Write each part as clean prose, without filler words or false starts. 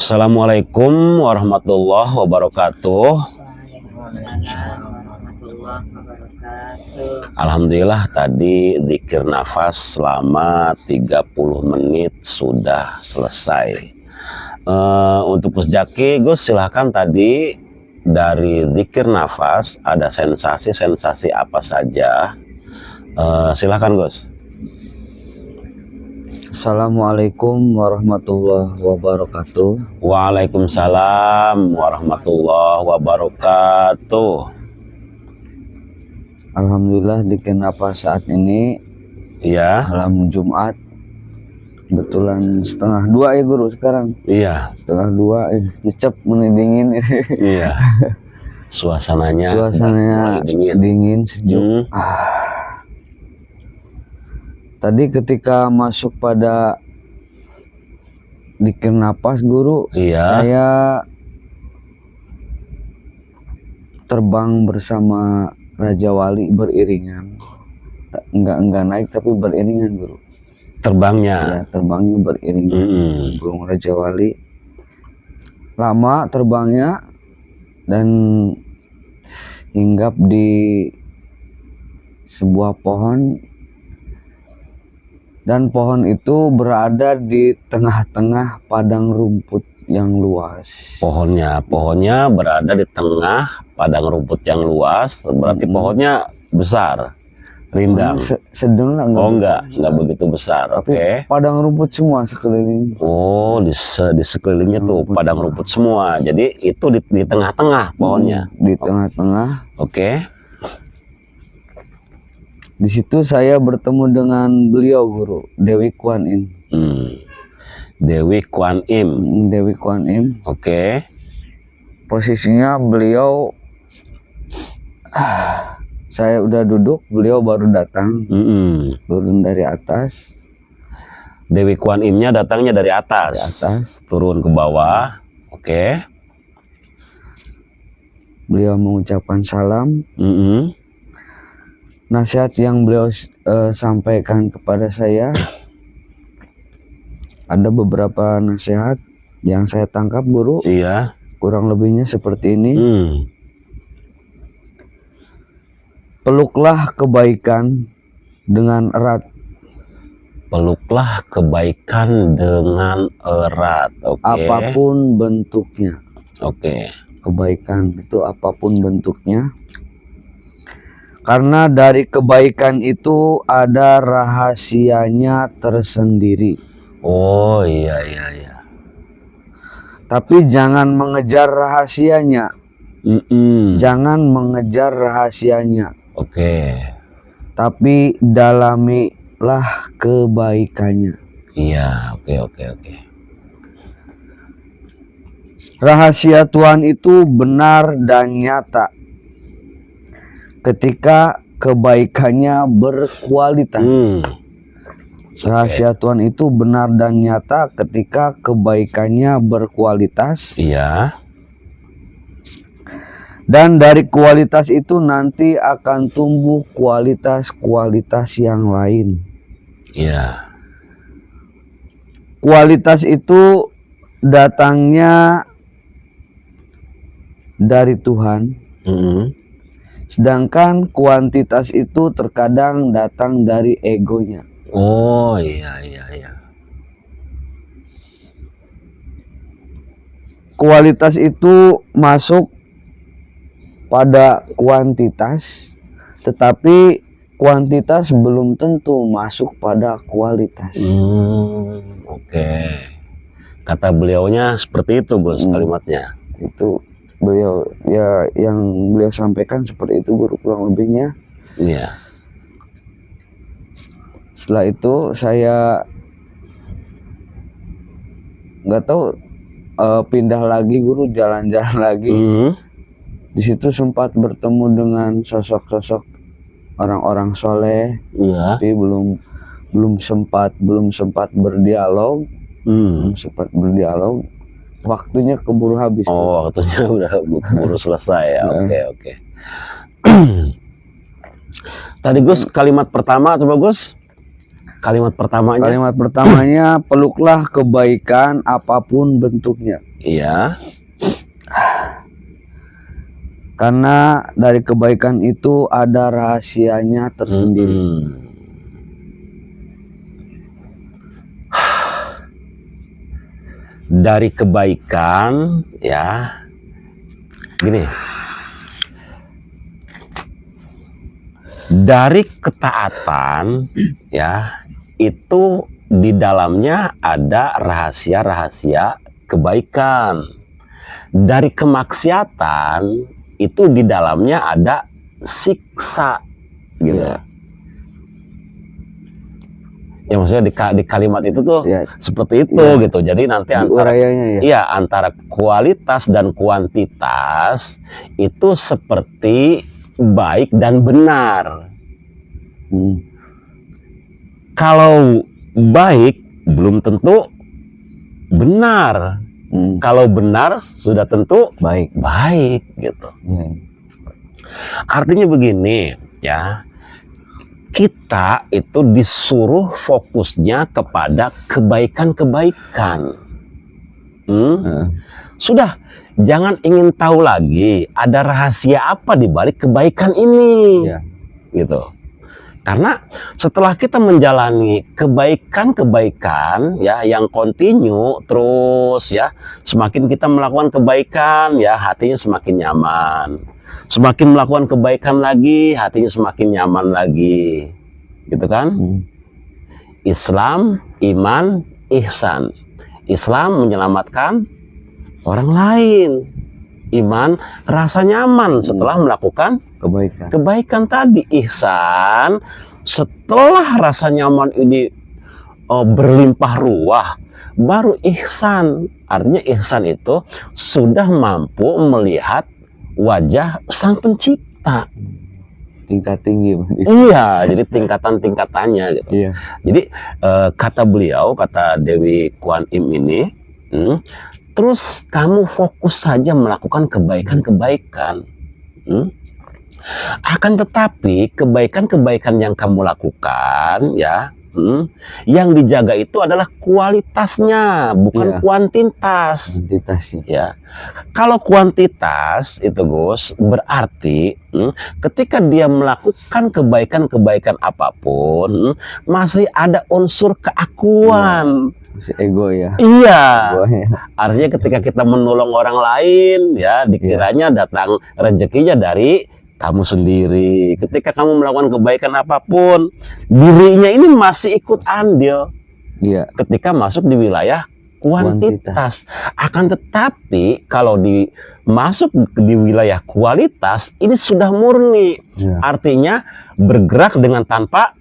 Assalamualaikum warahmatullahi wabarakatuh. Alhamdulillah tadi zikir nafas selama 30 menit sudah selesai. Untuk Gus Jaki, Gus silahkan tadi dari zikir nafas ada sensasi-sensasi apa saja? Silahkan Gus. Assalamualaikum warahmatullahi wabarakatuh. Waalaikumsalam warahmatullahi wabarakatuh. Alhamdulillah di kenapa saat ini Iya. malam Jumat kebetulan 1:30 ya guru sekarang. Iya. 1:30 ngecep dingin. Iya. Suasananya dingin sejuk. Tadi ketika masuk pada zikir napas guru, iya, saya terbang bersama Raja Wali beriringan. Enggak naik tapi beriringan guru. Terbangnya? Ya, terbangnya beriringan. Burung Raja Wali. Lama terbangnya dan hinggap di sebuah pohon. Dan pohon itu berada di tengah-tengah padang rumput yang luas. Pohonnya berada di tengah padang rumput yang luas, berarti pohonnya besar, rindang. Sedang lah, enggak begitu besar. Oke. Padang rumput semua sekeliling. Oh, di sekelilingnya tuh padang rumput semua. Jadi itu di tengah-tengah pohonnya. Di tengah-tengah. Oke. Di situ saya bertemu dengan beliau guru, Dewi Kuan Im. Dewi Kuan Im. Dewi Kuan Im. Oke. Posisinya beliau, saya udah duduk, beliau baru datang, turun dari atas. Dewi Kuan Im-nya datangnya dari atas. Turun ke bawah. Oke. Beliau mengucapkan salam. Nasihat yang beliau sampaikan kepada saya, ada beberapa nasihat yang saya tangkap guru. Iya. Kurang lebihnya seperti ini. Peluklah kebaikan dengan erat. Peluklah kebaikan dengan erat. Oke. Apapun bentuknya. Oke. Kebaikan itu apapun bentuknya. Karena dari kebaikan itu ada rahasianya tersendiri. Oh iya. Tapi jangan mengejar rahasianya. Jangan mengejar rahasianya. Oke. Tapi dalamilah kebaikannya. Iya, oke. Rahasia Tuhan itu benar dan nyata ketika kebaikannya berkualitas. Rahasia Tuhan itu benar dan nyata ketika kebaikannya berkualitas. Iya. Dan dari kualitas itu nanti akan tumbuh kualitas-kualitas yang lain. Iya. Kualitas itu datangnya dari Tuhan. Sedangkan kuantitas itu terkadang datang dari egonya. Oh iya. Kualitas itu masuk pada kuantitas, tetapi kuantitas belum tentu masuk pada kualitas. Oke. Kata beliaunya seperti itu, Bos, kalimatnya. Itu beliau ya, yang beliau sampaikan seperti itu guru, kurang lebihnya. Iya. Setelah itu saya nggak tahu, pindah lagi guru, jalan-jalan lagi. Di situ sempat bertemu dengan sosok-sosok orang-orang soleh. Iya. Tapi belum sempat berdialog. Waktunya keburu habis. Oh, waktunya udah keburu selesai ya. Oke. Tadi Gus, kalimat pertama coba Gus. Kalimat pertamanya. Kalimat pertamanya, peluklah kebaikan apapun bentuknya. Iya. Karena dari kebaikan itu ada rahasianya tersendiri. Dari kebaikan, ya, gini, dari ketaatan, ya, itu di dalamnya ada rahasia-rahasia kebaikan. Dari kemaksiatan itu di dalamnya ada siksa, gitu. Ya. Ya maksudnya di kalimat itu tuh Ya. seperti itu, Ya. gitu. Jadi nanti antara Urayanya ya. iya, antara kualitas dan kuantitas itu seperti baik dan benar. Kalau baik belum tentu benar. Kalau benar sudah tentu baik gitu. Artinya begini, ya. Kita itu disuruh fokusnya kepada kebaikan-kebaikan. Sudah, jangan ingin tahu lagi ada rahasia apa di balik kebaikan ini. Gitu. Karena setelah kita menjalani kebaikan-kebaikan, ya, yang kontinu terus, ya, semakin kita melakukan kebaikan, ya, hatinya semakin nyaman. Semakin melakukan kebaikan lagi, hatinya semakin nyaman lagi. Gitu kan? Islam, iman, ihsan. Islam menyelamatkan orang lain. Iman, rasa nyaman setelah melakukan kebaikan tadi. Ihsan, setelah rasa nyaman ini berlimpah ruah, baru ihsan. Artinya ihsan itu sudah mampu melihat wajah Sang Pencipta. Tingkat tinggi. Iya, jadi tingkatan-tingkatannya gitu. Iya. Jadi kata beliau, kata Dewi Kuan Im ini, terus kamu fokus saja melakukan kebaikan-kebaikan. Akan tetapi kebaikan-kebaikan yang kamu lakukan, ya, yang dijaga itu adalah kualitasnya, bukan kuantitas. Ya. Kalau kuantitas itu, Gus, berarti ketika dia melakukan kebaikan-kebaikan apapun, masih ada unsur keakuan. Masih ego ya. Iya. Artinya ketika kita menolong orang lain, ya, dikiranya datang rezekinya dari kamu sendiri. Ketika kamu melakukan kebaikan apapun, dirinya ini masih ikut andil. Iya. Ketika masuk di wilayah kuantitas. Akan tetapi kalau masuk di wilayah kualitas, ini sudah murni. Artinya bergerak dengan tanpa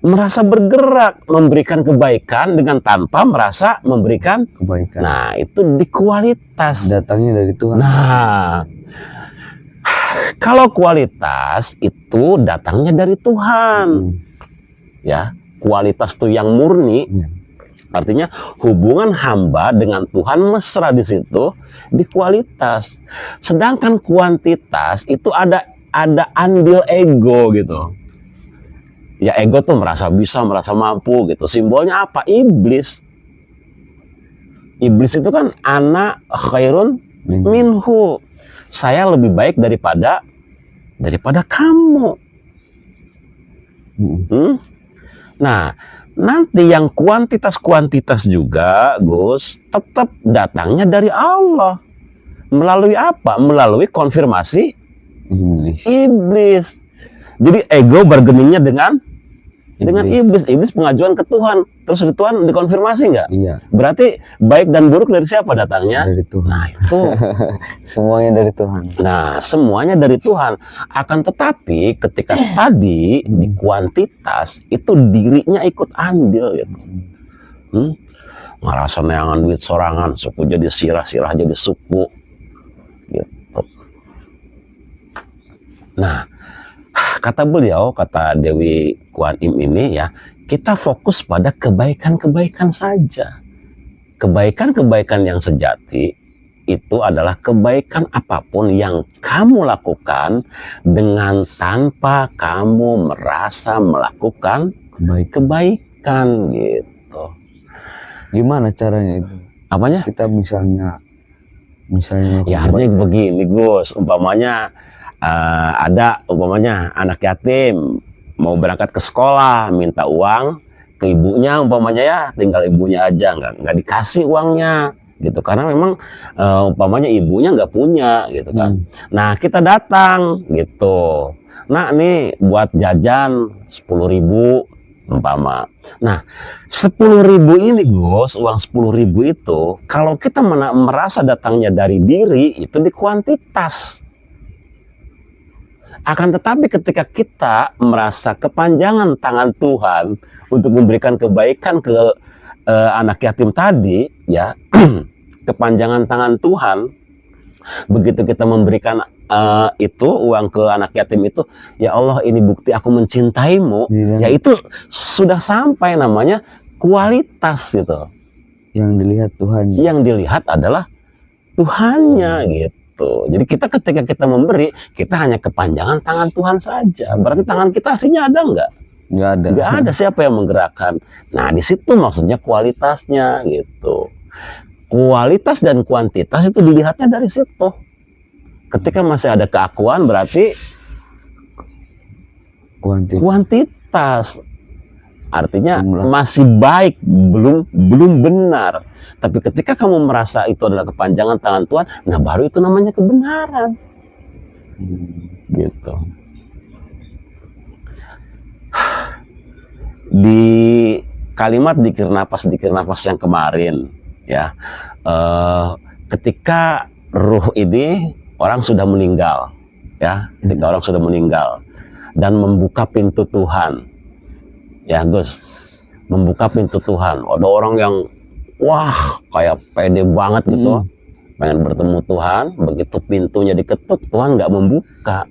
merasa bergerak, memberikan kebaikan dengan tanpa merasa memberikan kebaikan. Nah, itu di kualitas. Datangnya dari Tuhan. Nah, kalau kualitas itu datangnya dari Tuhan. Ya, kualitas itu yang murni. Artinya hubungan hamba dengan Tuhan mesra di situ di kualitas. Sedangkan kuantitas itu ada andil ego gitu. Ya, ego tuh merasa bisa, merasa mampu gitu. Simbolnya apa? Iblis. Iblis itu kan ana khairun minhu. Saya lebih baik daripada kamu. Nah, nanti yang kuantitas juga, Gus, tetap datangnya dari Allah. Melalui apa? Melalui konfirmasi iblis. Jadi ego bargainingnya dengan iblis. Iblis pengajuan ke Tuhan. Terus Tuhan dikonfirmasi nggak? Iya. Berarti baik dan buruk dari siapa datangnya? Dari Tuhan. Nah, itu. Semuanya dari Tuhan. Nah, semuanya dari Tuhan. Akan tetapi ketika tadi di kuantitas itu dirinya ikut andil gitu. Ngerasa neangan duit sorangan, suku jadi sirah jadi suku. Gitu. Nah, kata beliau, kata Dewi Kuan Im ini, ya, kita fokus pada kebaikan-kebaikan saja. Kebaikan-kebaikan yang sejati itu adalah kebaikan apapun yang kamu lakukan dengan tanpa kamu merasa melakukan kebaikan gitu. Gimana caranya itu? Apanya? Kita misalnya Ya artinya begini Gus, umpamanya ada umpamanya anak yatim mau berangkat ke sekolah, minta uang ke ibunya umpamanya, ya tinggal ibunya aja, nggak dikasih uangnya gitu, karena memang umpamanya ibunya nggak punya gitu kan. Nah kita datang gitu, nah nih buat jajan 10.000 umpama. Nah 10.000 ini Gus, uang 10.000 itu kalau kita merasa datangnya dari diri, itu di kuantitas. Akan tetapi ketika kita merasa kepanjangan tangan Tuhan untuk memberikan kebaikan ke anak yatim tadi, ya kepanjangan tangan Tuhan, begitu kita memberikan itu uang ke anak yatim itu, ya Allah ini bukti aku mencintaimu, ya itu sudah sampai namanya kualitas gitu. Yang dilihat Tuhan. Yang dilihat adalah Tuhannya gitu. Jadi kita ketika kita memberi, kita hanya kepanjangan tangan Tuhan saja. Berarti tangan kita aslinya ada nggak? Nggak ada. Nggak ada. Siapa yang menggerakkan? Nah di situ maksudnya kualitasnya gitu. Kualitas dan kuantitas itu dilihatnya dari situ. Ketika masih ada keakuan berarti kuantitas. Artinya masih baik, belum benar. Tapi ketika kamu merasa itu adalah kepanjangan tangan Tuhan, nah baru itu namanya kebenaran. Gitu. Di kalimat dikir nafas yang kemarin, ya, ketika ruh ini orang sudah meninggal, ya, ketika orang sudah meninggal dan membuka pintu Tuhan, ya Gus, membuka pintu Tuhan. Ada orang yang wah kayak pede banget gitu, pengen bertemu Tuhan, begitu pintunya diketuk Tuhan nggak membuka.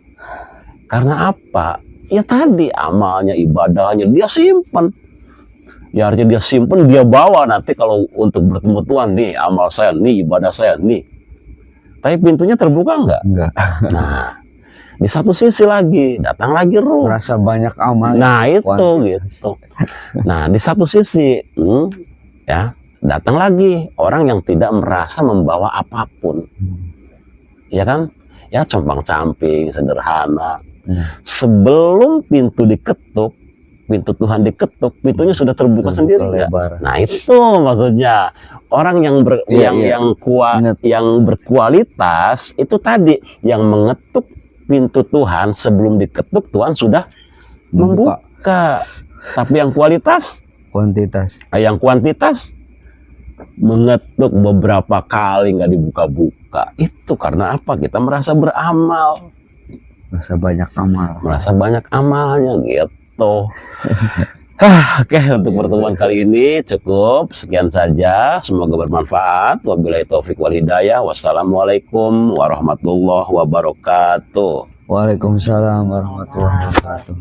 Karena apa? Ya tadi amalnya, ibadahnya dia simpen. Ya artinya dia simpen, dia bawa nanti kalau untuk bertemu Tuhan, nih amal saya, nih ibadah saya, nih. Tapi pintunya terbuka nggak? Enggak. Nah, di satu sisi lagi datang lagi ruh. Merasa banyak amal. Nah itu gitu. Nah di satu sisi, ya datang lagi orang yang tidak merasa membawa apapun, ya kan? Ya compang-camping, sederhana. Sebelum pintu diketuk, pintu Tuhan diketuk, pintunya sudah terbuka sendiri nggak? Nah itu maksudnya orang yang yang berkualitas itu tadi, yang mengetuk pintu Tuhan sebelum diketuk Tuhan sudah membuka. Tapi yang kuantitas mengetuk beberapa kali nggak dibuka-buka. Itu karena apa? Kita merasa beramal, merasa banyak amalnya gitu. Oke, untuk pertemuan kali ini cukup sekian saja, semoga bermanfaat. Wabillahi taufik wal hidayah. Wassalamualaikum warahmatullahi wabarakatuh. Waalaikumsalam warahmatullahi wabarakatuh.